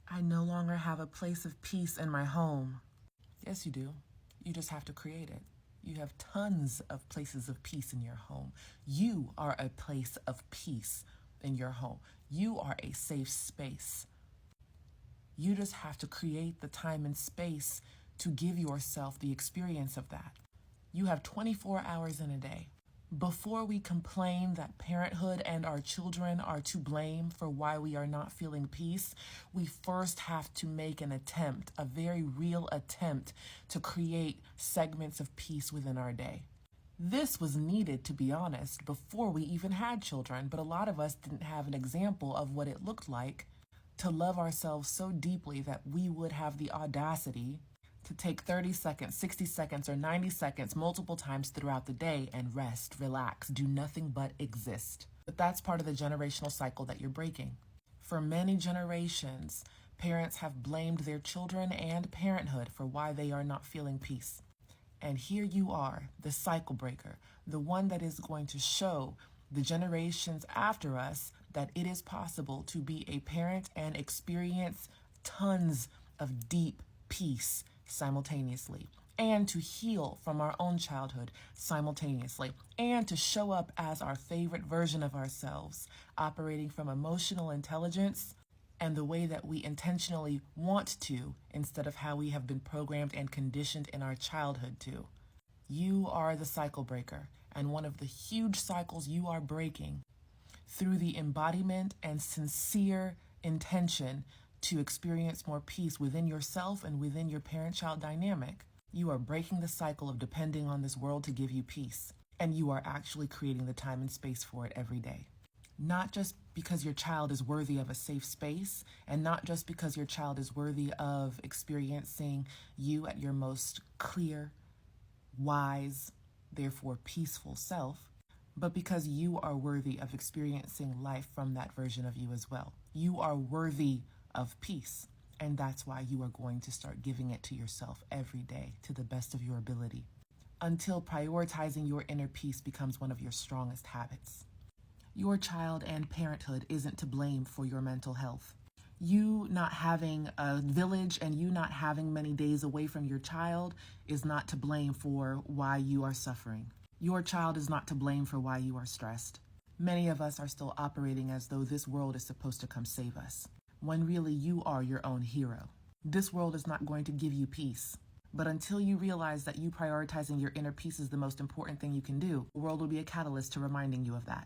I no longer have a place of peace in my home. Yes, you do. You just have to create it. You have tons of places of peace in your home. You are a place of peace in your home. You are a safe space. You just have to create the time and space to give yourself the experience of that. You have 24 hours in a day. Before we complain that parenthood and our children are to blame for why we are not feeling peace, we first have to make an attempt, a very real attempt, to create segments of peace within our day. This was needed, to be honest, before we even had children, but a lot of us didn't have an example of what it looked like to love ourselves so deeply that we would have the audacity to take 30 seconds, 60 seconds, or 90 seconds multiple times throughout the day and rest, relax, do nothing but exist. But that's part of the generational cycle that you're breaking. For many generations, parents have blamed their children and parenthood for why they are not feeling peace. And here you are, the cycle breaker, the one that is going to show the generations after us that it is possible to be a parent and experience tons of deep peace simultaneously, and to heal from our own childhood simultaneously, and to show up as our favorite version of ourselves, operating from emotional intelligence and the way that we intentionally want to, instead of how we have been programmed and conditioned in our childhood to. You are the cycle breaker, and one of the huge cycles you are breaking through the embodiment and sincere intention to experience more peace within yourself and within your parent-child dynamic. You are breaking the cycle of depending on this world to give you peace, and you are actually creating the time and space for it every day. Not just because your child is worthy of a safe space, and not just because your child is worthy of experiencing you at your most clear, wise, therefore peaceful self, but because you are worthy of experiencing life from that version of you as well. You are worthy of peace, and that's why you are going to start giving it to yourself every day to the best of your ability, until prioritizing your inner peace becomes one of your strongest habits. Your child and parenthood isn't to blame for your mental health. You not having a village and you not having many days away from your child is not to blame for why you are suffering. Your child is not to blame for why you are stressed. Many of us are still operating as though this world is supposed to come save us, when really you are your own hero. This world is not going to give you peace. But until you realize that you prioritizing your inner peace is the most important thing you can do, the world will be a catalyst to reminding you of that.